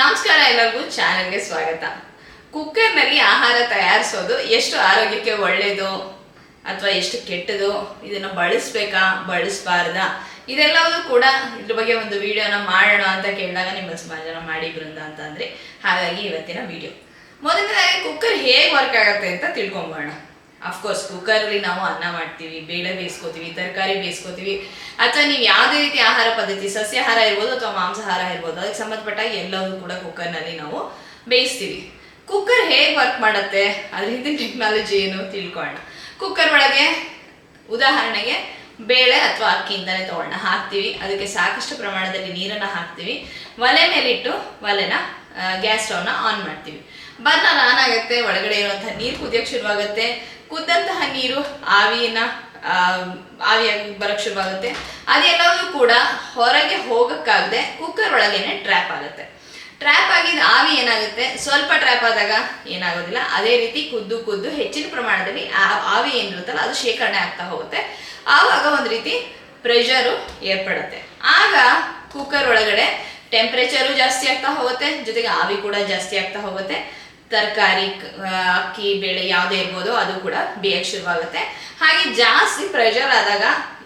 ನಮಸ್ಕಾರ ಎಲ್ಲರಿಗೂ ಚಾನೆಲ್ಗೆ ಸ್ವಾಗತ. ಕುಕ್ಕರ್ನಲ್ಲಿ ಆಹಾರ ತಯಾರಿಸೋದು ಎಷ್ಟು ಆರೋಗ್ಯಕ್ಕೆ ಒಳ್ಳೆಯದು ಅಥವಾ ಎಷ್ಟು ಕೆಟ್ಟದು, ಇದನ್ನು ಬಳಸಬೇಕಾ ಬಳಸಬಾರ್ದಾ, ಇದೆಲ್ಲವೂ ಕೂಡ ಇದ್ರ ಬಗ್ಗೆ ಒಂದು ವಿಡಿಯೋನ ಮಾಡೋಣ ಅಂತ ಕೇಳಿದಾಗ ನಿಮ್ಮ ಸುಮಾರು ಜನ ಮಾಡಿ ಬೃಂದ ಅಂತ ಅಂದರೆ, ಹಾಗಾಗಿ ಇವತ್ತಿನ ವಿಡಿಯೋ ಮೊದಲನೇದಾಗಿ ಕುಕ್ಕರ್ ಹೇಗೆ ವರ್ಕ್ ಆಗುತ್ತೆ ಅಂತ ತಿಳ್ಕೊಂಬೋಣ. ಅಫ್ಕೋರ್ಸ್ ಕುಕ್ಕರಲ್ಲಿ ನಾವು ಅನ್ನ ಮಾಡ್ತೀವಿ, ಬೇಳೆ ಬೇಯಿಸ್ಕೋತೀವಿ, ತರಕಾರಿ ಬೇಯಿಸ್ಕೋತೀವಿ, ಅಥವಾ ನೀವು ಯಾವುದೇ ರೀತಿ ಆಹಾರ ಪದ್ಧತಿ, ಸಸ್ಯಾಹಾರ ಇರ್ಬೋದು ಅಥವಾ ಮಾಂಸಾಹಾರ ಇರ್ಬೋದು, ಅದಕ್ಕೆ ಸಂಬಂಧಪಟ್ಟಾಗ ಎಲ್ಲವೂ ಕೂಡ ಕುಕ್ಕರ್ನಲ್ಲಿ ನಾವು ಬೇಯಿಸ್ತೀವಿ. ಕುಕ್ಕರ್ ಹೇಗೆ ವರ್ಕ್ ಮಾಡುತ್ತೆ, ಅದ್ರ ಹಿಂದಿನ ಟೆಕ್ನಾಲಜಿ ಏನು ತಿಳ್ಕೊಳ್ಳೋಣ. ಕುಕ್ಕರ್ ಒಳಗೆ ಉದಾಹರಣೆಗೆ ಬೇಳೆ ಅಥವಾ ಅಕ್ಕಿಯಿಂದಲೇ ತಗೊಳ್ಳೋಣ, ಹಾಕ್ತೀವಿ, ಅದಕ್ಕೆ ಸಾಕಷ್ಟು ಪ್ರಮಾಣದಲ್ಲಿ ನೀರನ್ನು ಹಾಕ್ತೀವಿ, ಒಲೆ ಮೇಲಿಟ್ಟು ಒಲೆನ ಗ್ಯಾಸ್ ಸ್ಟವ್ನ ಆನ್ ಮಾಡ್ತೀವಿ. ಬರ್ನರ್ ಆನ್ ಆಗುತ್ತೆ, ಒಳಗಡೆ ಇರುವಂತಹ ನೀರು ಕುದಿಯೋಕ್ಕೆ ಶುರುವಾಗುತ್ತೆ. ಕುದ್ದಂತಹ ನೀರು ಆವಿಯಾಗಿ ಬರೋಕ್ಕೆ ಶುರುವಾಗುತ್ತೆ. ಅದೆಲ್ಲವೂ ಕೂಡ ಹೊರಗೆ ಹೋಗೋಕ್ಕಾಗದೆ ಕುಕ್ಕರ್ ಒಳಗೇನೆ ಟ್ರ್ಯಾಪ್ ಆಗುತ್ತೆ. ಟ್ರ್ಯಾಪ್ ಆಗಿದ್ದ ಆವಿ ಏನಾಗುತ್ತೆ, ಸ್ವಲ್ಪ ಟ್ರ್ಯಾಪ್ ಆದಾಗ ಏನಾಗೋದಿಲ್ಲ, ಅದೇ ರೀತಿ ಕುದ್ದು ಕುದ್ದು ಹೆಚ್ಚಿನ ಪ್ರಮಾಣದಲ್ಲಿ ಆವಿ ಏನಿರುತ್ತಲ್ಲ ಅದು ಶೇಖರಣೆ ಆಗ್ತಾ ಹೋಗುತ್ತೆ. ಆವಾಗ ಒಂದು ರೀತಿ ಪ್ರೆಷರು ಏರ್ಪಡುತ್ತೆ. ಆಗ ಕುಕ್ಕರ್ ಒಳಗಡೆ ಟೆಂಪ್ರೇಚರು ಜಾಸ್ತಿ ಆಗ್ತಾ ಹೋಗುತ್ತೆ, ಜೊತೆಗೆ ಆವಿ ಕೂಡ ಜಾಸ್ತಿ ಆಗ್ತಾ ಹೋಗುತ್ತೆ. ತರಕಾರಿ, ಅಕ್ಕಿ, ಬೇಳೆ ಯಾವುದೇ ಇರ್ಬೋದು ಅದು ಕೂಡ ಬೇಯಕ್ಕೆ ಶುರುವಾಗುತ್ತೆ. ಹಾಗೆ ಜಾಸ್ತಿ ಪ್ರೆಷರ್ ಆದಾಗ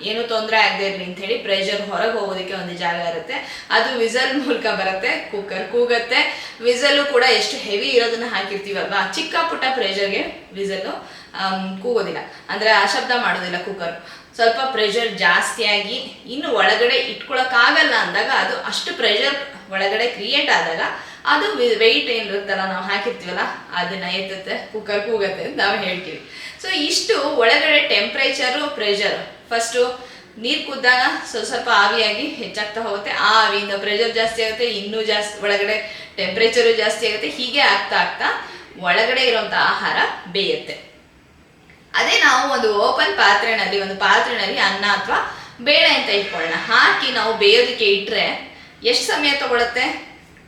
ಏನು ತೊಂದರೆ ಆಗದೆ ಇರಲಿ ಅಂತ ಹೇಳಿ ಪ್ರೆಷರ್ ಹೊರಗೆ ಹೋಗೋದಕ್ಕೆ ಒಂದು ಜಾಗ ಇರುತ್ತೆ, ಅದು ವಿಸಲ್ ಮೂಲಕ ಬರುತ್ತೆ. ಕುಕ್ಕರ್ ಕೂಗತ್ತೆ. ವಿಸಲ್ಲು ಕೂಡ ಎಷ್ಟು ಹೆವಿ ಇರೋದನ್ನ ಹಾಕಿರ್ತೀವಲ್ವಾ, ಚಿಕ್ಕ ಪುಟ್ಟ ಪ್ರೆಷರ್ಗೆ ವಿಸಲ್ಲು ಕೂಗೋದಿಲ್ಲ, ಅಂದರೆ ಶಬ್ದ ಮಾಡೋದಿಲ್ಲ. ಕುಕ್ಕರ್ ಸ್ವಲ್ಪ ಪ್ರೆಷರ್ ಜಾಸ್ತಿಯಾಗಿ ಇನ್ನು ಒಳಗಡೆ ಇಟ್ಕೊಳಕ್ಕಾಗಲ್ಲ ಅಂದಾಗ, ಅದು ಅಷ್ಟು ಪ್ರೆಷರ್ ಒಳಗಡೆ ಕ್ರಿಯೇಟ್ ಆದಾಗ ಅದು ವೆಯ್ಟ್ ಏನಿರುತ್ತಲ್ಲ ನಾವು ಹಾಕಿರ್ತೀವಲ್ಲ ಅದನ್ನ ಎತ್ತುತ್ತೆ, ಕುಕ್ಕರ್ ಕೂಗತ್ತೆ ಅಂತ ನಾವು ಹೇಳ್ತೀವಿ. ಸೊ ಇಷ್ಟು ಒಳಗಡೆ ಟೆಂಪ್ರೇಚರು, ಪ್ರೆಷರ್, ಫಸ್ಟು ನೀರು ಕುದ್ದಾಗ ಸ್ವಲ್ಪ ಆವಿಯಾಗಿ ಹೆಚ್ಚಾಗ್ತಾ ಹೋಗುತ್ತೆ, ಆ ಆವಿಯಿಂದ ಪ್ರೆಷರ್ ಜಾಸ್ತಿ ಆಗುತ್ತೆ, ಇನ್ನೂ ಜಾಸ್ತಿ ಒಳಗಡೆ ಟೆಂಪ್ರೇಚರು ಜಾಸ್ತಿ ಆಗುತ್ತೆ. ಹೀಗೆ ಆಗ್ತಾ ಆಗ್ತಾ ಒಳಗಡೆ ಇರುವಂಥ ಆಹಾರ ಬೇಯುತ್ತೆ. ಅದೇ ನಾವು ಒಂದು ಓಪನ್ ಪಾತ್ರೆನಲ್ಲಿ, ಒಂದು ಪಾತ್ರೆನಲ್ಲಿ ಅನ್ನ ಅಥವಾ ಬೇಳೆ ಅಂತ ಇಟ್ಕೊಳ್ಳೋಣ, ಹಾಕಿ ನಾವು ಬೇಯೋದಕ್ಕೆ ಇಟ್ಟರೆ ಎಷ್ಟು ಸಮಯ ತಗೊಳುತ್ತೆ?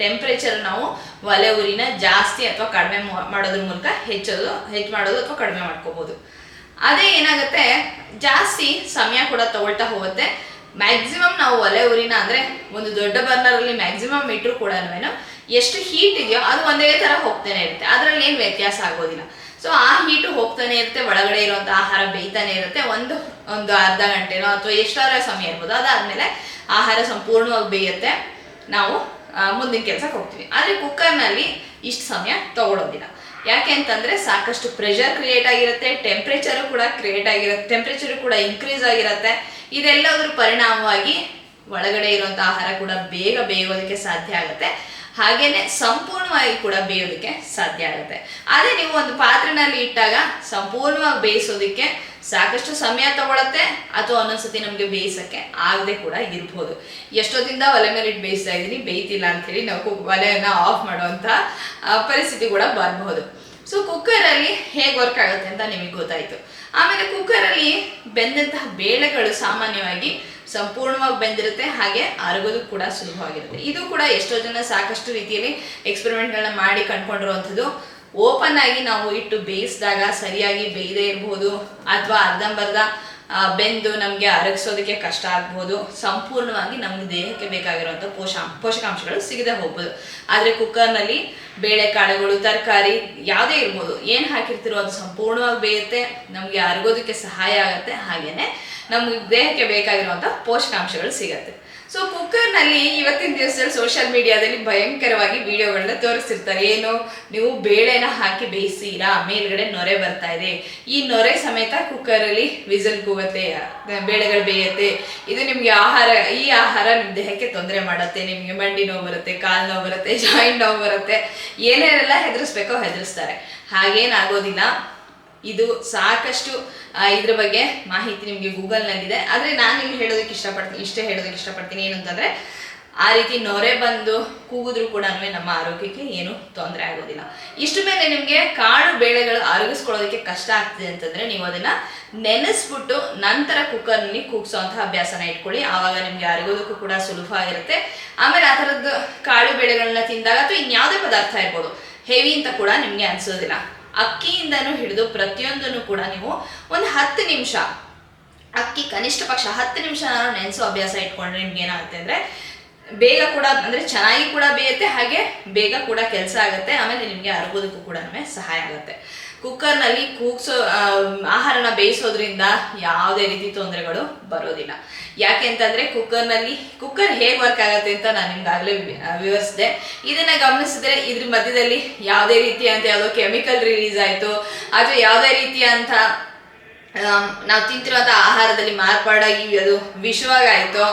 ಟೆಂಪ್ರೇಚರ್ ನಾವು ಒಲೆ ಉರಿನ ಜಾಸ್ತಿ ಅಥವಾ ಕಡಿಮೆ ಮಾಡೋದ್ರ ಮೂಲಕ ಹೆಚ್ಚು ಮಾಡೋದು ಅಥವಾ ಕಡಿಮೆ ಮಾಡ್ಕೋಬೋದು. ಅದೇ ಏನಾಗುತ್ತೆ, ಜಾಸ್ತಿ ಸಮಯ ಕೂಡ ತಗೊಳ್ತಾ ಹೋಗುತ್ತೆ. ಮ್ಯಾಕ್ಸಿಮಮ್ ನಾವು ಒಲೆ ಉರಿನ ಅಂದರೆ ಒಂದು ದೊಡ್ಡ ಬರ್ನರಲ್ಲಿ ಮ್ಯಾಕ್ಸಿಮಮ್ ಇಟ್ಟರು ಕೂಡ ಎಷ್ಟು ಹೀಟ್ ಇದೆಯೋ ಅದು ಒಂದೇ ಥರ ಹೋಗ್ತಾನೆ ಇರುತ್ತೆ, ಅದರಲ್ಲಿ ಏನು ವ್ಯತ್ಯಾಸ ಆಗೋದಿಲ್ಲ. ಸೊ ಆ ಹೀಟು ಹೋಗ್ತಾನೆ ಇರುತ್ತೆ, ಒಳಗಡೆ ಇರುವಂಥ ಆಹಾರ ಬೇಯ್ತಾನೆ ಇರುತ್ತೆ. ಒಂದು ಅರ್ಧ ಗಂಟೆನೋ ಅಥವಾ ಎಷ್ಟಾರ ಸಮಯ ಇರ್ಬೋದು, ಅದಾದಮೇಲೆ ಆಹಾರ ಸಂಪೂರ್ಣವಾಗಿ ಬೇಯುತ್ತೆ, ನಾವು ಮುಂದಿನ ಕೆಲಸಕ್ಕೆ ಹೋಗ್ತೀವಿ. ಆದರೆ ಕುಕ್ಕರ್ನಲ್ಲಿ ಇಷ್ಟು ಸಮಯ ತಗೊಳ್ಳೋದಿಲ್ಲ. ಯಾಕೆ ಅಂತಂದರೆ ಸಾಕಷ್ಟು ಪ್ರೆಷರ್ ಕ್ರಿಯೇಟ್ ಆಗಿರುತ್ತೆ, ಟೆಂಪ್ರೇಚರು ಕೂಡ ಇನ್ಕ್ರೀಸ್ ಆಗಿರುತ್ತೆ. ಇದೆಲ್ಲದರ ಪರಿಣಾಮವಾಗಿ ಒಳಗಡೆ ಇರುವಂಥ ಆಹಾರ ಕೂಡ ಬೇಗ ಬೇಯೋದಕ್ಕೆ ಸಾಧ್ಯ ಆಗುತ್ತೆ, ಹಾಗೇನೆ ಸಂಪೂರ್ಣವಾಗಿ ಕೂಡ ಬೇಯೋದಕ್ಕೆ ಸಾಧ್ಯ ಆಗುತ್ತೆ. ಅದೇ ನೀವು ಒಂದು ಪಾತ್ರೆನಲ್ಲಿ ಇಟ್ಟಾಗ ಸಂಪೂರ್ಣವಾಗಿ ಬೇಯಿಸೋದಕ್ಕೆ ಸಾಕಷ್ಟು ಸಮಯ ತಗೊಳತ್ತೆ, ಅಥವಾ ಒಂದೊಂದ್ಸತಿ ನಮಗೆ ಬೇಯಿಸೋಕ್ಕೆ ಆಗದೆ ಕೂಡ ಇರ್ಬೋದು. ಎಷ್ಟೊತ್ತಿಂದ ಒಲೆ ಮೇಲೆ ಇಟ್ಟು ಬೇಯಿಸ್ತಾ ಇದ್ದೀನಿ, ಬೇಯ್ತಿಲ್ಲ ಅಂಥೇಳಿ ನಾವು ಒಲೆಯನ್ನು ಆಫ್ ಮಾಡುವಂಥ ಪರಿಸ್ಥಿತಿ ಕೂಡ ಬರಬಹುದು. ಸೊ ಕುಕ್ಕರಲ್ಲಿ ಹೇಗೆ ವರ್ಕ್ ಆಗುತ್ತೆ ಅಂತ ನಿಮಗೆ ಗೊತ್ತಾಯಿತು. ಆಮೇಲೆ ಕುಕ್ಕರಲ್ಲಿ ಬೆಂದಂತಹ ಬೇಳೆಗಳು ಸಾಮಾನ್ಯವಾಗಿ ಸಂಪೂರ್ಣವಾಗಿ ಬೆಂದಿರುತ್ತೆ, ಹಾಗೆ ಅರಗೋದು ಕೂಡ ಸುಲಭವಾಗಿರುತ್ತೆ. ಇದು ಕೂಡ ಎಷ್ಟೋ ಜನ ಸಾಕಷ್ಟು ರೀತಿಯಲ್ಲಿ ಎಕ್ಸ್ಪೆರಿಮೆಂಟ್ಗಳನ್ನ ಮಾಡಿ ಕಂಡುಕೊಂಡಿರುವಂಥದ್ದು. ಓಪನ್ ಆಗಿ ನಾವು ಇಟ್ಟು ಬೇಯಿಸಿದಾಗ ಸರಿಯಾಗಿ ಬೇಯದೇ ಇರ್ಬೋದು, ಅಥವಾ ಅರ್ಧಂಬರ್ಧ ಬೆಂದು ನಮಗೆ ಅರಗಿಸೋದಕ್ಕೆ ಕಷ್ಟ ಆಗ್ಬೋದು, ಸಂಪೂರ್ಣವಾಗಿ ನಮಗೆ ದೇಹಕ್ಕೆ ಬೇಕಾಗಿರುವಂಥ ಪೋಷಕಾಂಶಗಳು ಸಿಗದೆ ಹೋಗ್ಬೋದು. ಆದರೆ ಕುಕ್ಕರ್ನಲ್ಲಿ ಬೇಳೆಕಾಳುಗಳು, ತರಕಾರಿ ಯಾವುದೇ ಇರ್ಬೋದು, ಏನು ಹಾಕಿರ್ತಿರೋ ಅದು ಸಂಪೂರ್ಣವಾಗಿ ಬೇಯುತ್ತೆ, ನಮಗೆ ಅರಗೋದಕ್ಕೆ ಸಹಾಯ ಆಗುತ್ತೆ, ಹಾಗೆಯೇ ನಮಗೆ ದೇಹಕ್ಕೆ ಬೇಕಾಗಿರುವಂಥ ಪೋಷಕಾಂಶಗಳು ಸಿಗತ್ತೆ. ಸೊ ಕುಕ್ಕರ್ನಲ್ಲಿ ಇವತ್ತಿನ ದಿವಸದಲ್ಲಿ ಸೋಷಿಯಲ್ ಮೀಡಿಯಾದಲ್ಲಿ ಭಯಂಕರವಾಗಿ ವಿಡಿಯೋಗಳನ್ನ ತೋರಿಸ್ತಿರ್ತಾರೆ. ಏನು, ನೀವು ಬೇಳೆನ ಹಾಕಿ ಬೇಯಿಸ್ತೀರಾ, ಮೇಲ್ಗಡೆ ನೊರೆ ಬರ್ತಾ ಇದೆ, ಈ ನೊರೆ ಸಮೇತ ಕುಕ್ಕರಲ್ಲಿ ವಿಸಲ್ ಕೂಗುತ್ತೆ, ಬೇಳೆಗಳು ಬೇಯುತ್ತೆ, ಇದು ನಿಮಗೆ ಈ ಆಹಾರ ನಿಮ್ಮ ದೇಹಕ್ಕೆ ತೊಂದರೆ ಮಾಡುತ್ತೆ, ನಿಮಗೆ ಮಂಡಿ ನೋವು ಬರುತ್ತೆ, ಕಾಲು ನೋವು ಬರುತ್ತೆ, ಜಾಯಿಂಟ್ ನೋವು ಬರುತ್ತೆ, ಏನೇನೆಲ್ಲ ಹೆದರಿಸ್ಬೇಕೋ ಹೆದರಿಸ್ತಾರೆ. ಹಾಗೇನಾಗೋದಿಲ್ಲ. ಇದು ಸಾಕಷ್ಟು ಇದ್ರ ಬಗ್ಗೆ ಮಾಹಿತಿ ನಿಮಗೆ ಗೂಗಲ್ನಲ್ಲಿದೆ. ಆದರೆ ನಾನು ನಿಮ್ಗೆ ಹೇಳೋದಕ್ಕೆ ಇಷ್ಟಪಡ್ತೀನಿ ಏನಂತಂದರೆ, ಆ ರೀತಿ ನೊರೆ ಬಂದು ಕೂಗಿದ್ರೂ ಕೂಡ ನಮ್ಮ ಆರೋಗ್ಯಕ್ಕೆ ಏನು ತೊಂದರೆ ಆಗೋದಿಲ್ಲ. ಇಷ್ಟು ಮೇಲೆ ನಿಮಗೆ ಕಾಳು ಬೇಳೆಗಳು ಅರಗಿಸ್ಕೊಳ್ಳೋದಕ್ಕೆ ಕಷ್ಟ ಆಗ್ತಿದೆ ಅಂತಂದರೆ, ನೀವು ಅದನ್ನು ನೆನೆಸ್ಬಿಟ್ಟು ನಂತರ ಕುಕ್ಕರ್ನಲ್ಲಿ ಕೂಗಿಸೋವಂಥ ಅಭ್ಯಾಸನ ಇಟ್ಕೊಳ್ಳಿ. ಆವಾಗ ನಿಮಗೆ ಅರಗೋದಕ್ಕೂ ಕೂಡ ಸುಲಭ ಆಗಿರುತ್ತೆ. ಆಮೇಲೆ ಆ ಥರದ್ದು ಕಾಳು ಬೇಳೆಗಳನ್ನ ತಿಂದಾಗ, ಅಥವಾ ಇನ್ಯಾವುದೇ ಪದಾರ್ಥ ಇರ್ಬೋದು, ಹೆವಿ ಅಂತ ಕೂಡ ನಿಮಗೆ ಅನಿಸೋದಿಲ್ಲ. ಅಕ್ಕಿಯಿಂದನೂ ಹಿಡಿದು ಪ್ರತಿಯೊಂದನ್ನು ಕೂಡ ನೀವು ಒಂದು 10 ನಿಮಿಷ, ಅಕ್ಕಿ ಕನಿಷ್ಠ ಪಕ್ಷ 10 ನಿಮಿಷ ನೆನೆಸೋ ಅಭ್ಯಾಸ ಇಟ್ಕೊಂಡ್ರೆ ನಿಮ್ಗೆ ಏನಾಗುತ್ತೆ ಅಂದರೆ ಬೇಗ ಕೂಡ ಅಂದರೆ ಚೆನ್ನಾಗಿ ಕೂಡ ಬೇಯುತ್ತೆ, ಹಾಗೆ ಬೇಗ ಕೂಡ ಕೆಲಸ ಆಗುತ್ತೆ. ಆಮೇಲೆ ನಿಮಗೆ ಅರಗೋದಕ್ಕೂ ಕೂಡ ಸಹಾಯ ಆಗುತ್ತೆ. ಕುಕ್ಕರ್ನಲ್ಲಿ ಆಹಾರನ ಬೇಯಿಸೋದ್ರಿಂದ ಯಾವುದೇ ರೀತಿ ತೊಂದರೆಗಳು ಬರೋದಿಲ್ಲ. ಯಾಕೆ ಅಂತಂದರೆ ಕುಕ್ಕರ್ ಹೇಗೆ ವರ್ಕ್ ಆಗುತ್ತೆ ಅಂತ ನಾನು ನಿಮ್ಗಾಗಲೇ ವಿವರಿಸಿದೆ. ಇದನ್ನು ಗಮನಿಸಿದ್ರೆ ಇದ್ರ ಮಧ್ಯದಲ್ಲಿ ಯಾವುದೇ ರೀತಿಯಂತ ಯಾವುದೋ ಕೆಮಿಕಲ್ ರಿಲೀಸ್ ಆಯಿತು ಅಥವಾ ಯಾವುದೇ ರೀತಿಯಂಥ ನಾವು ತಿಂತಿರುವಂಥ ಆಹಾರದಲ್ಲಿ ಮಾರ್ಪಾಡಾಗಿ ಅದು ವಿಷವಾಗಾಯಿತು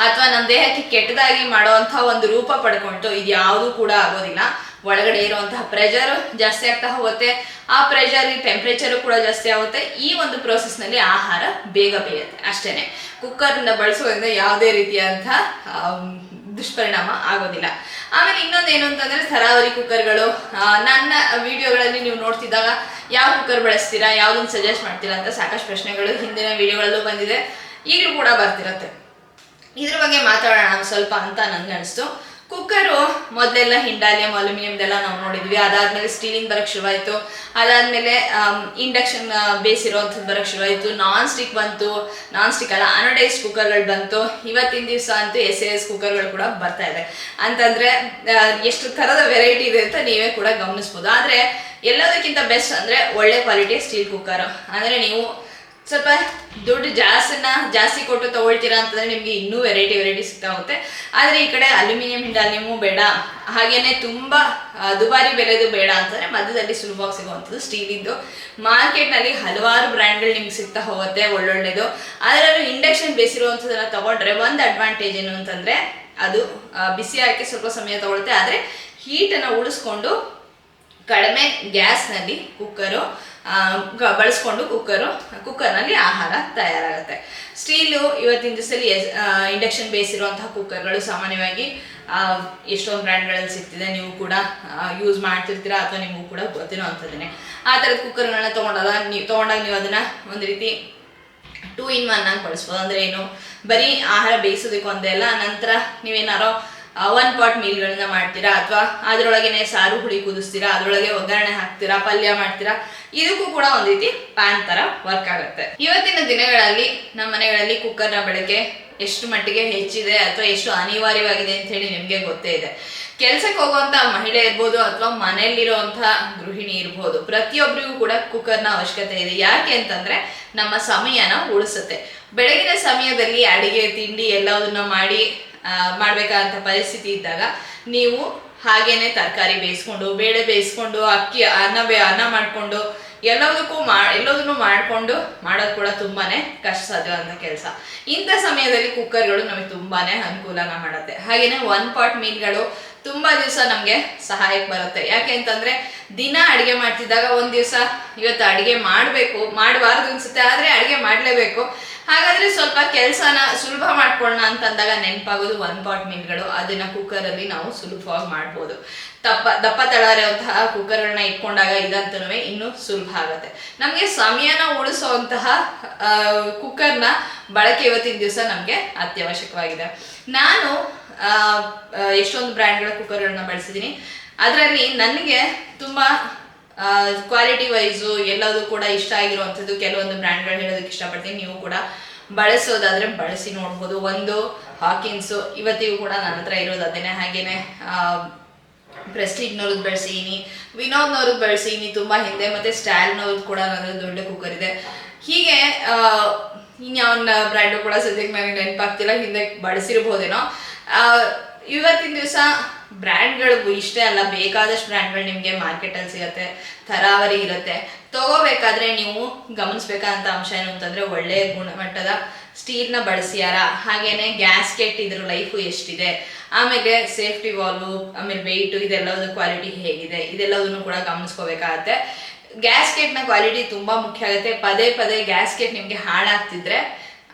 ಅಥವಾ ನಮ್ಮ ದೇಹಕ್ಕೆ ಕೆಟ್ಟದಾಗಿ ಮಾಡುವಂಥ ಒಂದು ರೂಪ ಪಡ್ಕೊಂತು, ಇದು ಯಾವುದೂ ಕೂಡ ಆಗೋದಿಲ್ಲ. ಒಳಗಡೆ ಇರುವಂತಹ ಪ್ರೆಷರ್ ಜಾಸ್ತಿ ಆಗ್ತಾ ಹೋಗುತ್ತೆ, ಆ ಪ್ರೆಷರ್ ಟೆಂಪ್ರೇಚರು ಕೂಡ ಜಾಸ್ತಿ ಆಗುತ್ತೆ. ಈ ಒಂದು ಪ್ರೋಸೆಸ್ನಲ್ಲಿ ಆಹಾರ ಬೇಗ ಬೇಯುತ್ತೆ ಅಷ್ಟೇ. ಕುಕ್ಕರ್ನ ಬಳಸೋದ್ರಿಂದ ಯಾವುದೇ ರೀತಿಯಂಥ ದುಷ್ಪರಿಣಾಮ ಆಗೋದಿಲ್ಲ. ಆಮೇಲೆ ಇನ್ನೊಂದು ಏನು ಅಂತಂದರೆ ತರಾವರಿ ಕುಕ್ಕರ್ಗಳು. ನನ್ನ ವಿಡಿಯೋಗಳಲ್ಲಿ ನೀವು ನೋಡ್ತಿದ್ದಾಗ ಯಾವ ಕುಕ್ಕರ್ ಬಳಸ್ತೀರಾ, ಯಾವುದನ್ನು ಸಜೆಸ್ಟ್ ಮಾಡ್ತೀರಾ ಅಂತ ಸಾಕಷ್ಟು ಪ್ರಶ್ನೆಗಳು ಹಿಂದಿನ ವಿಡಿಯೋಗಳಲ್ಲೂ ಬಂದಿದೆ, ಈಗಲೂ ಕೂಡ ಬರ್ತಿರತ್ತೆ. ಇದ್ರ ಬಗ್ಗೆ ಮಾತಾಡೋಣ ಸ್ವಲ್ಪ ಅಂತ ನನಗೆ ಅನಿಸ್ತು. ಕುಕ್ಕರು ಮೊದಲೆಲ್ಲ ಹಿಂಡಾಲಿಯಂ ಅಲ್ಯೂಮಿನಿಯಮ್ದೆಲ್ಲ ನಾವು ನೋಡಿದ್ವಿ. ಅದಾದ್ಮೇಲೆ ಸ್ಟೀಲಿಂದ ಬರೋಕ್ಕೆ ಶುರುವಾಯಿತು. ಅದಾದಮೇಲೆ ಇಂಡಕ್ಷನ್ ಬೇಸ್ ಇರೋವಂಥದ್ದು ಬರೋಕ್ಕೆ ಶುರುವಾಯಿತು. ನಾನ್ ಸ್ಟಿಕ್ ಬಂತು, ನಾನ್ ಸ್ಟಿಕ್ ಅಲ್ಲ ಅನಡೈಸ್ಡ್ ಕುಕ್ಕರ್ಗಳು ಬಂತು. ಇವತ್ತಿನ ದಿವಸ ಅಂತೂ SAS ಕುಕ್ಕರ್ಗಳು ಕೂಡ ಬರ್ತಾ ಇದೆ. ಅಂತಂದರೆ ಎಷ್ಟು ಥರದ ವೆರೈಟಿ ಇದೆ ಅಂತ ನೀವೇ ಕೂಡ ಗಮನಿಸ್ಬೋದು. ಆದರೆ ಎಲ್ಲದಕ್ಕಿಂತ ಬೆಸ್ಟ್ ಅಂದರೆ ಒಳ್ಳೆ ಕ್ವಾಲಿಟಿಯ ಸ್ಟೀಲ್ ಕುಕ್ಕರ್. ಅಂದರೆ ನೀವು ಸ್ವಲ್ಪ ದುಡ್ಡು ಜಾಸ್ತಿ ಕೊಟ್ಟು ತಗೊಳ್ತೀರಾ ಅಂತಂದರೆ ನಿಮಗೆ ಇನ್ನೂ ವೆರೈಟಿ ಸಿಗ್ತಾ ಹೋಗುತ್ತೆ. ಆದರೆ ಈ ಕಡೆ ಅಲ್ಯೂಮಿನಿಯಂ ಹಿಂಡಾಲಿಯಮು ಬೇಡ, ಹಾಗೇನೆ ತುಂಬ ದುಬಾರಿ ಬೆಲೆದು ಬೇಡ ಅಂತಂದರೆ ಮಧ್ಯದಲ್ಲಿ ಸುಲಭವಾಗಿ ಸಿಗುವಂಥದ್ದು ಸ್ಟೀಲಿಂದು. ಮಾರ್ಕೆಟ್ನಲ್ಲಿ ಹಲವಾರು ಬ್ರ್ಯಾಂಡ್ಗಳು ನಿಮ್ಗೆ ಸಿಗ್ತಾ ಹೋಗುತ್ತೆ ಒಳ್ಳೊಳ್ಳೆದು. ಅದರಲ್ಲೂ ಇಂಡಕ್ಷನ್ ಬೇಸಿರುವಂಥದ್ದನ್ನು ತಗೊಂಡ್ರೆ ಒಂದು ಅಡ್ವಾಂಟೇಜ್ ಏನು ಅಂತಂದರೆ ಅದು ಬಿಸಿ ಹಾಕಿ ಸ್ವಲ್ಪ ಸಮಯ ತಗೊಳುತ್ತೆ, ಆದರೆ ಹೀಟನ್ನು ಉಳಿಸ್ಕೊಂಡು ಕಡಿಮೆ ಗ್ಯಾಸ್ನಲ್ಲಿ ಬಳಸ್ಕೊಂಡು ಕುಕ್ಕರ್ನಲ್ಲಿ ಆಹಾರ ತಯಾರಾಗುತ್ತೆ. ಸ್ಟೀಲು ಇವತ್ತಿನ ದಿವಸದಲ್ಲಿ ಇಂಡಕ್ಷನ್ ಬೇಸ್ ಇರುವಂತಹ ಕುಕ್ಕರ್ಗಳು ಸಾಮಾನ್ಯವಾಗಿ ಎಷ್ಟೊಂದು ಬ್ರ್ಯಾಂಡ್ಗಳಲ್ಲಿ ಸಿಗ್ತಿದೆ. ನೀವು ಕೂಡ ಯೂಸ್ ಮಾಡ್ತಿರ್ತೀರಾ ಅಥವಾ ನಿಮಗೂ ಕೂಡ ಗೊತ್ತಿರೋ ಅಂಥದ್ದೇನೆ. ಆ ಥರದ ಕುಕ್ಕರ್ಗಳನ್ನ ತೊಗೊಂಡಾಗ ನೀವು ಅದನ್ನು ಒಂದು ರೀತಿ 2 in 1 ಆಗಿ ಬಳಸ್ಬೋದು. ಅಂದರೆ ಏನು, ಬರೀ ಆಹಾರ ಬೇಯಿಸೋದಕ್ಕೆ ಒಂದೇ ಅಲ್ಲ, ನಂತರ ನೀವೇನಾರೋ 1 pot ಮೀಲ್ಗಳನ್ನ ಮಾಡ್ತೀರಾ ಅಥವಾ ಅದರೊಳಗೇನೆ ಸಾರು ಹುಳಿ ಕುದಿಸ್ತೀರಾ, ಅದರೊಳಗೆ ಒಗ್ಗರಣೆ ಹಾಕ್ತೀರಾ, ಪಲ್ಯ ಮಾಡ್ತೀರಾ, ಇದಕ್ಕೂ ಕೂಡ ಒಂದು ರೀತಿ ಪ್ಯಾನ್ ಥರ ವರ್ಕ್ ಆಗುತ್ತೆ. ಇವತ್ತಿನ ದಿನಗಳಲ್ಲಿ ನಮ್ಮ ಮನೆಗಳಲ್ಲಿ ಕುಕ್ಕರ್ನ ಬಳಕೆ ಎಷ್ಟು ಮಟ್ಟಿಗೆ ಹೆಚ್ಚಿದೆ ಅಥವಾ ಎಷ್ಟು ಅನಿವಾರ್ಯವಾಗಿದೆ ಅಂತ ಹೇಳಿ ನಿಮಗೆ ಗೊತ್ತೇ ಇದೆ. ಕೆಲಸಕ್ಕೆ ಹೋಗುವಂಥ ಮಹಿಳೆ ಇರ್ಬೋದು ಅಥವಾ ಮನೆಯಲ್ಲಿರುವಂಥ ಗೃಹಿಣಿ ಇರ್ಬೋದು, ಪ್ರತಿಯೊಬ್ಬರಿಗೂ ಕೂಡ ಕುಕ್ಕರ್ನ ಅವಶ್ಯಕತೆ ಇದೆ. ಯಾಕೆ ಅಂತಂದರೆ ನಮ್ಮ ಸಮಯನ ಉಳಿಸುತ್ತೆ. ಬೆಳಗಿನ ಸಮಯದಲ್ಲಿ ಅಡಿಗೆ ತಿಂಡಿ ಎಲ್ಲದನ್ನ ಮಾಡಬೇಕಾದಂಥ ಪರಿಸ್ಥಿತಿ ಇದ್ದಾಗ ನೀವು ಹಾಗೇನೆ ತರಕಾರಿ ಬೇಯಿಸ್ಕೊಂಡು, ಬೇಳೆ ಬೇಯಿಸ್ಕೊಂಡು, ಅನ್ನ ಮಾಡಿಕೊಂಡು ಎಲ್ಲದನ್ನು ಮಾಡಿಕೊಂಡು ಮಾಡೋದು ಕೂಡ ತುಂಬಾ ಕಷ್ಟ ಸಾಧ್ಯವಾದ ಕೆಲಸ. ಇಂಥ ಸಮಯದಲ್ಲಿ ಕುಕ್ಕರ್ಗಳು ನಮಗೆ ತುಂಬಾ ಅನುಕೂಲನ ಮಾಡುತ್ತೆ. ಹಾಗೆಯೇ 1 pot ಮೀಲ್ಗಳು ತುಂಬ ದಿವಸ ನಮಗೆ ಸಹಾಯಕ್ಕೆ ಬರುತ್ತೆ. ಯಾಕೆ ಅಂತಂದರೆ ದಿನ ಅಡುಗೆ ಮಾಡ್ತಿದ್ದಾಗ ಒಂದು ದಿವಸ ಇವತ್ತು ಅಡುಗೆ ಮಾಡಬಾರ್ದು ಅನಿಸುತ್ತೆ, ಆದರೆ ಅಡುಗೆ ಮಾಡಲೇಬೇಕು. ಹಾಗಾದರೆ ಸ್ವಲ್ಪ ಕೆಲಸನ ಸುಲಭ ಮಾಡ್ಕೊಳ್ಳೋಣ ಅಂತಂದಾಗ ನೆನಪಾಗೋದು 1 pot ಮೀಲ್ಗಳು. ಅದನ್ನು ಕುಕ್ಕರಲ್ಲಿ ನಾವು ಸುಲಭವಾಗಿ ಮಾಡ್ಬೋದು. ದಪ್ಪ ತಳ ಇರುವಂತಹ ಕುಕ್ಕರ್ಗಳನ್ನ ಇಟ್ಕೊಂಡಾಗ ಇದಂತೂ ಇನ್ನೂ ಸುಲಭ ಆಗುತ್ತೆ. ನಮಗೆ ಸಮಯನ ಉಳಿಸುವಂತಹ ಕುಕ್ಕರ್ನ ಬಳಕೆ ಇವತ್ತಿನ ದಿವಸ ನಮಗೆ ಅತ್ಯವಶ್ಯಕವಾಗಿದೆ. ನಾನು ಎಷ್ಟೊಂದು ಬ್ರ್ಯಾಂಡ್ಗಳ ಕುಕ್ಕರ್ಗಳನ್ನ ಬಳಸಿದ್ದೀನಿ. ಅದರಲ್ಲಿ ನನಗೆ ತುಂಬ ಕ್ವಾಲಿಟಿ ವೈಸು ಎಲ್ಲದೂ ಕೂಡ ಇಷ್ಟ ಆಗಿರುವಂಥದ್ದು ಕೆಲವೊಂದು ಬ್ರ್ಯಾಂಡ್ಗಳು ಹೇಳೋದಕ್ಕೆ ಇಷ್ಟಪಡ್ತೀನಿ. ನೀವು ಕೂಡ ಬಳಸೋದಾದರೆ ಬಳಸಿ ನೋಡ್ಬೋದು. ಒಂದು ಹಾಕಿನ್ಸು, ಇವತ್ತಿಗೂ ಕೂಡ ನನ್ನ ಹತ್ರ ಇರೋದು ಅದೇನೆ. ಹಾಗೆಯೇ ಪ್ರೆಸ್ಟೀಜ್ನವ್ರದ್ದು ಬಳಸಿದ್ದೀನಿ, ವಿನೋದ್ನವ್ರದ್ದು ಬಳಸಿದ್ದೀನಿ ತುಂಬ ಹಿಂದೆ, ಮತ್ತು ಸ್ಟೈಲ್ನವ್ರದ್ದು ಕೂಡ ನನ್ನ ದೊಡ್ಡ ಕುಕ್ಕರ್ ಇದೆ. ಹೀಗೆ ಇನ್ಯಾವನ್ನ ಬ್ರ್ಯಾಂಡು ಕೂಡ ಸದ್ಯಕ್ಕೆ ನನಗೆ ನೆನಪಾಗ್ತಿಲ್ಲ, ಹಿಂದೆ ಬಳಸಿರ್ಬೋದೇನೋ. ಇವತ್ತಿನ ದಿವಸ ಬ್ರ್ಯಾಂಡ್ಗಳು ಇಷ್ಟೇ ಅಲ್ಲ, ಬೇಕಾದಷ್ಟು ಬ್ರ್ಯಾಂಡ್ಗಳು ನಿಮಗೆ ಮಾರ್ಕೆಟಲ್ಲಿ ಸಿಗುತ್ತೆ, ತರಾವರಿ ಇರುತ್ತೆ. ತಗೋಬೇಕಾದ್ರೆ ನೀವು ಗಮನಿಸ್ಬೇಕಾದಂಥ ಅಂಶ ಏನು ಅಂತಂದರೆ ಒಳ್ಳೆಯ ಗುಣಮಟ್ಟದ ಸ್ಟೀಲ್ನ ಬಳಸಿಯಾರ, ಹಾಗೇನೆ ಗ್ಯಾಸ್ಕೆಟ್ ಇದ್ರ ಲೈಫು ಎಷ್ಟಿದೆ, ಆಮೇಲೆ ಸೇಫ್ಟಿ ವಾಲ್ವು, ಆಮೇಲೆ ವೆಯ್ಟು, ಇದೆಲ್ಲದ ಕ್ವಾಲಿಟಿ ಹೇಗಿದೆ, ಇದೆಲ್ಲದನ್ನು ಕೂಡ ಗಮನಿಸ್ಕೋಬೇಕಾಗತ್ತೆ. ಗ್ಯಾಸ್ಕೆಟ್ನ ಕ್ವಾಲಿಟಿ ತುಂಬ ಮುಖ್ಯ ಆಗುತ್ತೆ. ಪದೇ ಗ್ಯಾಸ್ಕೆಟ್ ನಿಮಗೆ ಹಾಳಾಗ್ತಿದ್ರೆ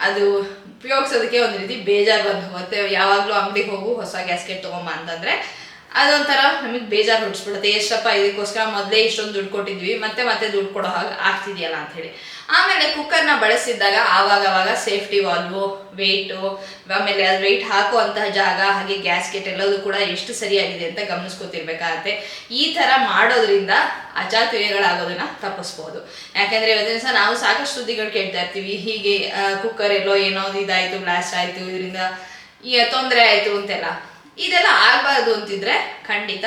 ಅದು ಉಪಯೋಗಿಸೋದಕ್ಕೆ ಒಂದು ರೀತಿ ಬೇಜಾರು ಬಂದು ಹೋಗುತ್ತೆ. ಯಾವಾಗಲೂ ಅಂಗಡಿಗೆ ಹೋಗು ಹೊಸ ಗ್ಯಾಸ್ಕೆಟ್ ತೊಗೊಂಬ ಅಂತಂದರೆ ಅದೊಂಥರ ನಮಗೆ ಬೇಜಾರು ಹುಟ್ಟಿಸ್ಬಿಡುತ್ತೆ. ಎಷ್ಟಪ್ಪ ಇದಕ್ಕೋಸ್ಕರ ಮೊದಲೇ ಇಷ್ಟೊಂದು ದುಡ್ಡು ಕೊಟ್ಟಿದ್ವಿ, ಮತ್ತೆ ದುಡ್ಡು ಕೊಡೋ ಹಾಗೆ ಆಗ್ತಿದೆಯಲ್ಲ ಅಂಥೇಳಿ. ಆಮೇಲೆ ಕುಕ್ಕರ್ನ ಬಳಸಿದ್ದಾಗ ಆವಾಗವಾಗ ಸೇಫ್ಟಿ ವಾಲ್ವು, ವೆಯ್ಟು, ಆಮೇಲೆ ಅದು ವೆಯ್ಟ್ ಹಾಕುವಂತಹ ಜಾಗ, ಹಾಗೆ ಗ್ಯಾಸ್ಕೆಟ್ ಎಲ್ಲದೂ ಕೂಡ ಎಷ್ಟು ಸರಿಯಾಗಿದೆ ಅಂತ ಗಮನಿಸ್ಕೊತಿರ್ಬೇಕಾಗತ್ತೆ. ಈ ಥರ ಮಾಡೋದ್ರಿಂದ ಅಚಾತುರ್ಯಗಳಾಗೋದನ್ನು ತಪ್ಪಿಸ್ಬೋದು. ಯಾಕೆಂದರೆ ಇವತ್ತಿನ ದಿವಸ ನಾವು ಸಾಕಷ್ಟು ಸುದ್ದಿಗಳು ಕೇಳ್ತಾ ಇರ್ತೀವಿ, ಹೀಗೆ ಕುಕ್ಕರ್ ಎಲ್ಲೋ ಏನೋ ಇದಾಯಿತು, ಬ್ಲಾಸ್ಟ್ ಆಯಿತು, ಇದರಿಂದ ತೊಂದರೆ ಆಯಿತು ಅಂತೆಲ್ಲ. ಇದೆಲ್ಲ ಆಗಬಾರ್ದು ಅಂತಿದ್ರೆ ಖಂಡಿತ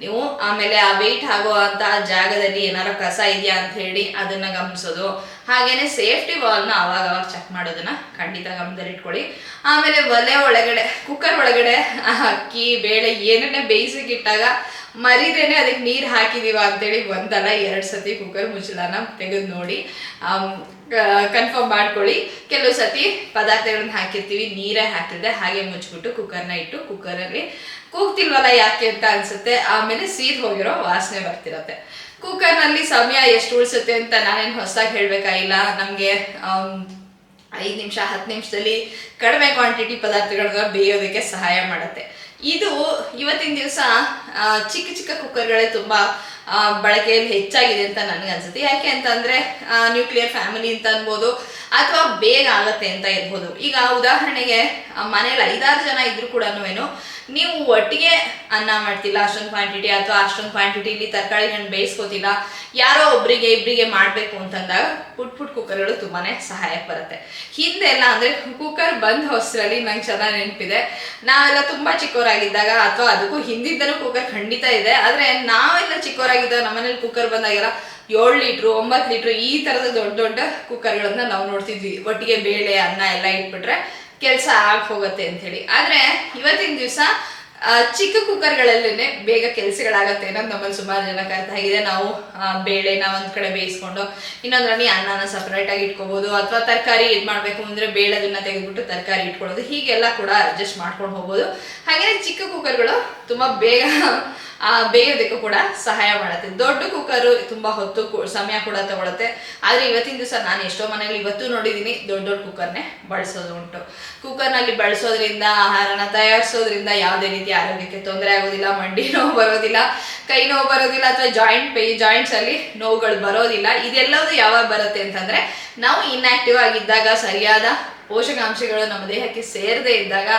ನೀವು ಆಮೇಲೆ ಆ ವೆಯ್ಟ್ ಆಗುವಂತಹ ಜಾಗದಲ್ಲಿ ಏನಾರ ಕಸ ಇದೆಯಾ ಅಂತ ಹೇಳಿ ಅದನ್ನ ಗಮನಿಸೋದು, ಹಾಗೇನೆ ಸೇಫ್ಟಿ ವಾಲ್ನ ಅವಾಗ ಚೆಕ್ ಮಾಡೋದನ್ನ ಖಂಡಿತ ಗಮನದಲ್ಲಿಟ್ಕೊಳ್ಳಿ. ಆಮೇಲೆ ಒಲೆ ಒಳಗಡೆ ಕುಕ್ಕರ್ ಒಳಗಡೆ ಅಕ್ಕಿ ಬೇಳೆ ಏನನ್ನೇ ಬೇಯಿಸಿಗೆ ಇಟ್ಟಾಗ ಮರಿದೇನೆ ಅದಕ್ಕೆ ನೀರು ಹಾಕಿದೀವ ಅಂತೇಳಿ ಒಂದಲ್ಲ 2 ಸತಿ ಕುಕ್ಕರ್ ಮುಚ್ಚಳನ ತೆಗೆದು ನೋಡಿ ಕನ್ಫರ್ಮ್ ಮಾಡ್ಕೊಳ್ಳಿ. ಕೆಲವು ಸತಿ ಪದಾರ್ಥಗಳನ್ನ ಹಾಕಿರ್ತೀವಿ ನೀರೇ ಹಾಕಿಲ್ದೆ ಹಾಗೆ ಮುಚ್ಚಿಬಿಟ್ಟು ಕುಕ್ಕರ್ನ ಇಟ್ಟು ಕುಕ್ಕರಲ್ಲಿ ಕೂಗ್ತಿಲ್ವಲ್ಲ ಯಾಕೆ ಅಂತ ಅನ್ಸುತ್ತೆ. ಆಮೇಲೆ ಸೀದ್ ಹೋಗಿರೋ ವಾಸನೆ ಬರ್ತಿರತ್ತೆ. ಕುಕ್ಕರ್ನಲ್ಲಿ ಸಮಯ ಎಷ್ಟು ಉಳಿಸುತ್ತೆ ಅಂತ ನಾನೇನು ಹೊಸದಾಗಿ ಹೇಳ್ಬೇಕಾಗಿಲ್ಲ. ನಮಗೆ 5 ನಿಮಿಷ 10 ನಿಮಿಷದಲ್ಲಿ ಕಡಿಮೆ ಕ್ವಾಂಟಿಟಿ ಪದಾರ್ಥಗಳನ್ನ ಬೇಯೋದಕ್ಕೆ ಸಹಾಯ ಮಾಡುತ್ತೆ. ಇದು ಇವತ್ತಿನ ದಿವಸ ಚಿಕ್ಕ ಚಿಕ್ಕ ಕುಕ್ಕರ್ಗಳೇ ತುಂಬ ಬಳಕೆಯಲ್ಲಿ ಹೆಚ್ಚಾಗಿದೆ ಅಂತ ನನಗೆ ಅನ್ಸುತ್ತೆ. ಯಾಕೆ ಅಂತಂದ್ರೆ ನ್ಯೂಕ್ಲಿಯರ್ ಫ್ಯಾಮಿಲಿ ಅಂತ ಅನ್ಬೋದು, ಅಥವಾ ಬೇಗ ಆಗತ್ತೆ ಅಂತ ಇರ್ಬೋದು. ಈಗ ಉದಾಹರಣೆಗೆ ಮನೇಲಿ 5-6 ಜನ ಇದ್ರು ಕೂಡ ನೀವು ಒಟ್ಟಿಗೆ ಅನ್ನ ಮಾಡ್ತಿಲ್ಲ ಅಷ್ಟೊಂದು ಕ್ವಾಂಟಿಟಿ, ಅಥವಾ ಅಷ್ಟೊಂದು ಕ್ವಾಂಟಿಟಿಲಿ ತರಕಾರಿಗಳನ್ನ ಬೇಯಿಸ್ಕೋತಿಲ್ಲ, ಯಾರೋ ಇಬ್ಬರಿಗೆ ಮಾಡಬೇಕು ಅಂತಂದಾಗ ಪುಟ್ ಕುಕ್ಕರ್ಗಳು ತುಂಬಾನೇ ಸಹಾಯಕ್ಕೆ ಬರುತ್ತೆ. ಹಿಂದೆ ಎಲ್ಲ ಅಂದ್ರೆ ಕುಕ್ಕರ್ ಬಂದ ಹೊಸರಲ್ಲಿ ನಂಗೆ ಚೆನ್ನಾಗಿ ನೆನಪಿದೆ. ನಾವೆಲ್ಲ ತುಂಬಾ ಚಿಕ್ಕವರಾಗಿದ್ದಾಗ, ಅಥವಾ ಅದಕ್ಕೂ ಹಿಂದಿದ್ದನೂ ಕುಕ್ಕರ್ ಖಂಡಿತ ಇದೆ, ಆದ್ರೆ ನಾವೆಲ್ಲ ಚಿಕ್ಕವರಾಗಿದ್ದಾಗ ನಮ್ಮನೇಲಿ ಕುಕ್ಕರ್ ಬಂದಾಗೆಲ್ಲ 7 ಲೀಟ್ರು 9 ಲೀಟ್ರು ಈ ತರದ ದೊಡ್ಡ ದೊಡ್ಡ ಕುಕ್ಕರ್ಗಳನ್ನ ನಾವು ನೋಡ್ತಿದ್ವಿ. ಒಟ್ಟಿಗೆ ಬೇಳೆ ಅನ್ನ ಎಲ್ಲ ಇಟ್ಬಿಟ್ರೆ ಕೆಲಸ ಆಗಿ ಹೋಗುತ್ತೆ ಅಂತ ಹೇಳಿ. ಆದ್ರೆ ಇವತ್ತಿನ ದಿವಸ ಚಿಕ್ಕ ಕುಕ್ಕರ್ಗಳಲ್ಲೇನೆ ಬೇಗ ಕೆಲಸಗಳಾಗತ್ತೆ ಅನ್ನೋದು ನಮ್ಮಲ್ಲಿ ಸುಮಾರು ಜನಕ್ಕೆ ಅರ್ಥ ಆಗಿದೆ. ನಾವು ಬೇಳೆನ ಒಂದ್ ಕಡೆ ಬೇಯಿಸ್ಕೊಂಡು ಇನ್ನೊಂದ್ರಲ್ಲಿ ಅನ್ನನ ಸಪರೇಟ್ ಆಗಿ ಇಟ್ಕೋಬಹುದು, ಅಥವಾ ತರಕಾರಿ ಇದು ಮಾಡ್ಬೇಕು ಅಂದ್ರೆ ಬೇಳೆದನ್ನ ತೆಗೆದ್ಬಿಟ್ಟು ತರಕಾರಿ ಇಟ್ಕೊಳ್ಳೋದು, ಹೀಗೆಲ್ಲ ಕೂಡ ಅಡ್ಜಸ್ಟ್ ಮಾಡ್ಕೊಂಡು ಹೋಗ್ಬೋದು. ಹಾಗೇನೆ ಚಿಕ್ಕ ಕುಕ್ಕರ್ಗಳು ತುಂಬಾ ಬೇಗ ಬೇಯೋದಕ್ಕೂ ಕೂಡ ಸಹಾಯ ಮಾಡುತ್ತೆ. ದೊಡ್ಡ ಕುಕ್ಕರು ತುಂಬಾ ಹೊತ್ತು ಸಮಯ ಕೂಡ ತಗೊಳುತ್ತೆ. ಆದ್ರೆ ಇವತ್ತಿನ ದಿವಸ ನಾನು ಎಷ್ಟೋ ಮನೆಯಲ್ಲಿ ಇವತ್ತು ನೋಡಿದೀನಿ ದೊಡ್ಡ ಕುಕ್ಕರ್ನೇ ಬಳಸೋದು ಉಂಟು. ಕುಕ್ಕರ್ನಲ್ಲಿ ಬಳಸೋದ್ರಿಂದ ಆಹಾರನ ತಯಾರಿಸೋದ್ರಿಂದ ಯಾವುದೇ ರೀತಿ ಆರೋಗ್ಯಕ್ಕೆ ತೊಂದರೆ ಆಗೋದಿಲ್ಲ, ಮಂಡಿ ನೋವು ಬರೋದಿಲ್ಲ, ಕೈ ನೋವು ಬರೋದಿಲ್ಲ, ಅಥವಾ ಜಾಯಿಂಟ್ಸ್ ಅಲ್ಲಿ ನೋವುಗಳು ಬರೋದಿಲ್ಲ. ಇದೆಲ್ಲವೂ ಯಾವಾಗ ಬರುತ್ತೆ ಅಂತಂದ್ರೆ ನಾವು ಇನ್ಆಕ್ಟಿವ್ ಆಗಿದ್ದಾಗ, ಸರಿಯಾದ ಪೋಷಕಾಂಶಗಳು ನಮ್ಮ ದೇಹಕ್ಕೆ ಸೇರದೇ ಇದ್ದಾಗ,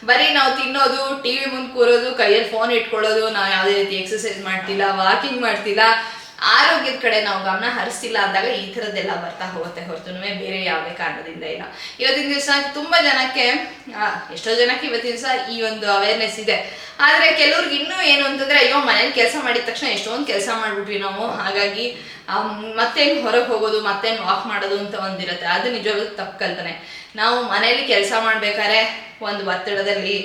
ಬರೀ ನಾವು ತಿನ್ನೋದು, ಟಿವಿ ಮುಂದೆ ಕೂರೋದು, ಕೈಯಲ್ಲಿ ಫೋನ್ ಇಟ್ಕೊಳ್ಳೋದು, ನಾವು ಯಾವುದೇ ರೀತಿ ಎಕ್ಸರ್ಸೈಸ್ ಮಾಡ್ತಿಲ್ಲ, ವಾಕಿಂಗ್ ಮಾಡ್ತಿಲ್ಲ, ಆರೋಗ್ಯದ ಕಡೆ ನಾವು ಗಮನ ಹರಿಸ್ತಿಲ್ಲ ಅಂದಾಗ ಈ ಥರದ್ದೆಲ್ಲ ಬರ್ತಾ ಹೋಗುತ್ತೆ ಹೊರತು ಬೇರೆ ಯಾವುದೇ ಕಾರಣದಿಂದ ಇಲ್ಲ. ಇವತ್ತಿನ ದಿವಸ ತುಂಬಾ ಜನಕ್ಕೆ, ಎಷ್ಟೋ ಜನಕ್ಕೆ ಇವತ್ತಿನ ದಿವಸ ಈ ಒಂದು ಅವೇರ್ನೆಸ್ ಇದೆ. ಆದ್ರೆ ಕೆಲವ್ರಿಗೆ ಇನ್ನೂ ಏನು ಅಂತಂದ್ರೆ, ಅಯ್ಯೋ ಮನೇಲಿ ಕೆಲಸ ಮಾಡಿದ ತಕ್ಷಣ ಎಷ್ಟೊಂದು ಕೆಲಸ ಮಾಡ್ಬಿಟ್ವಿ ನಾವು, ಹಾಗಾಗಿ ಮತ್ತೇನು ಹೊರಗೆ ಹೋಗೋದು, ಮತ್ತೇನು ವಾಕ್ ಮಾಡೋದು ಅಂತ ಒಂದಿರುತ್ತೆ. ಅದು ನಿಜವಾಗ್ಲೂ ತಪ್ಪು ಕಲ್ಪನೆ. ನಾವು ಮನೇಲಿ ಕೆಲಸ ಮಾಡ್ಬೇಕಾದ್ರೆ ಒಂದು ಒತ್ತಡದಲ್ಲಿ,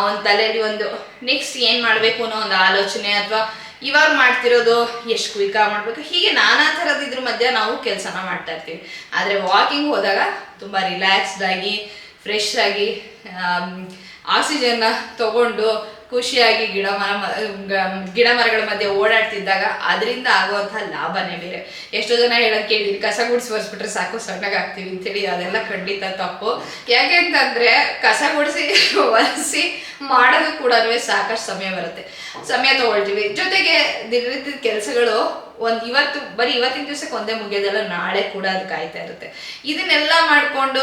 ಒಂದು ತಲೆಯಲ್ಲಿ ಒಂದು ನೆಕ್ಸ್ಟ್ ಏನ್ ಮಾಡ್ಬೇಕು ಅನ್ನೋ ಒಂದು ಆಲೋಚನೆ, ಅಥವಾ ಇವಾಗ ಮಾಡ್ತಿರೋದು ಎಷ್ಟು ಕ್ವಿಕ್ ಆಗಿ ಮಾಡ್ಬೇಕು, ಹೀಗೆ ನಾನಾ ಥರದ ಇದ್ರ ಮಧ್ಯೆ ನಾವು ಕೆಲಸನ ಮಾಡ್ತಾ ಇರ್ತೀವಿ. ಆದರೆ ವಾಕಿಂಗ್ ಹೋದಾಗ ತುಂಬ ರಿಲ್ಯಾಕ್ಸ್ಡ್ ಆಗಿ, ಫ್ರೆಶ್ ಆಗಿ, ಆಕ್ಸಿಜನ್ನ ತಗೊಂಡು ಖುಷಿಯಾಗಿ ಗಿಡ ಮರಗಳ ಮಧ್ಯೆ ಓಡಾಡ್ತಿದ್ದಾಗ ಅದರಿಂದ ಆಗುವಂತಹ ಲಾಭನೇ ಬೇರೆ. ಎಷ್ಟೋ ಜನ ಹೇಳೋದು ಕೇಳಿದೀನಿ, ಕಸ ಗುಡಿಸಿ ಒರೆಸ್ಬಿಟ್ರೆ ಸಾಕು ಸಣ್ಣಗಾಗ್ತೀವಿ ಅಂತೇಳಿ. ಅದೆಲ್ಲ ಖಂಡಿತ ತಪ್ಪು. ಯಾಕೆ ಅಂತಂದ್ರೆ ಕಸ ಗುಡಿಸಿ ಒರೆಸಿ ಮಾಡೋದು ಕೂಡ ಸಾಕಷ್ಟು ಸಮಯ ತಗೊಳ್ತೀವಿ. ಜೊತೆಗೆ ದಿನನಿತ್ಯದ ಕೆಲಸಗಳು ಬರೀ ಇವತ್ತಿನ ದಿವಸಕ್ಕೆ ಒಂದೇ ಮುಗಿಯೋದಲ್ಲ, ನಾಳೆ ಕೂಡ ಅದು ಕಾಯ್ತಾ ಇರುತ್ತೆ. ಇದನ್ನೆಲ್ಲ ಮಾಡ್ಕೊಂಡು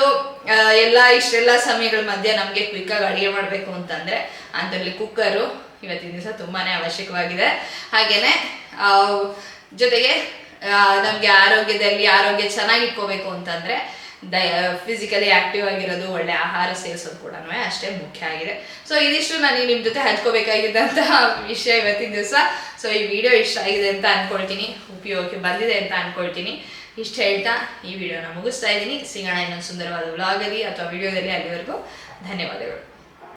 ಇಷ್ಟೆಲ್ಲ ಸಮಯಗಳ ಮಧ್ಯೆ ನಮ್ಗೆ ಕ್ವಿಕ್ ಆಗಿ ಅಡಿಗೆ ಮಾಡ್ಬೇಕು ಅಂತಂದ್ರೆ ಅದರಲ್ಲಿ ಕುಕ್ಕರು ಇವತ್ತಿನ ದಿವಸ ತುಂಬಾನೇ ಅವಶ್ಯಕವಾಗಿದೆ. ಹಾಗೇನೆ ಜೊತೆಗೆ ನಮ್ಗೆ ಆರೋಗ್ಯ ಚೆನ್ನಾಗಿ ಇಟ್ಕೋಬೇಕು ಅಂತಂದ್ರೆ ಫಿಸಿಕಲಿ ಆಕ್ಟಿವ್ ಆಗಿರೋದು, ಒಳ್ಳೆ ಆಹಾರ ಸೇವಿಸೋದು ಕೂಡ ಅಷ್ಟೇ ಮುಖ್ಯ ಆಗಿದೆ. ಸೊ ಇದಿಷ್ಟು ನಾನು ನಿಮ್ ಜೊತೆ ಹಂಚ್ಕೋಬೇಕಾಗಿದ್ದಂತಹ ವಿಷಯ ಇವತ್ತಿನ ದಿವಸ. ಸೊ ಈ ವಿಡಿಯೋ ಇಷ್ಟ ಆಗಿದೆ ಅಂತ ಅನ್ಕೊಳ್ತೀನಿ, ಉಪಯೋಗಕ್ಕೆ ಬಂದಿದೆ ಅಂತ ಅನ್ಕೊಳ್ತೀನಿ. ಇಷ್ಟ ಹೇಳ್ತಾ ಈ ವಿಡಿಯೋನ ಮುಗಿಸ್ತಾ ಇದ್ದೀನಿ. ಸಿಗೋಣ ಇನ್ನೊಂದು ಸುಂದರವಾದ ವ್ಲಾಗ್ ಅಲ್ಲಿ ಅಥವಾ ವಿಡಿಯೋದಲ್ಲಿ. ಅಲ್ಲಿವರೆಗೂ ಧನ್ಯವಾದಗಳು.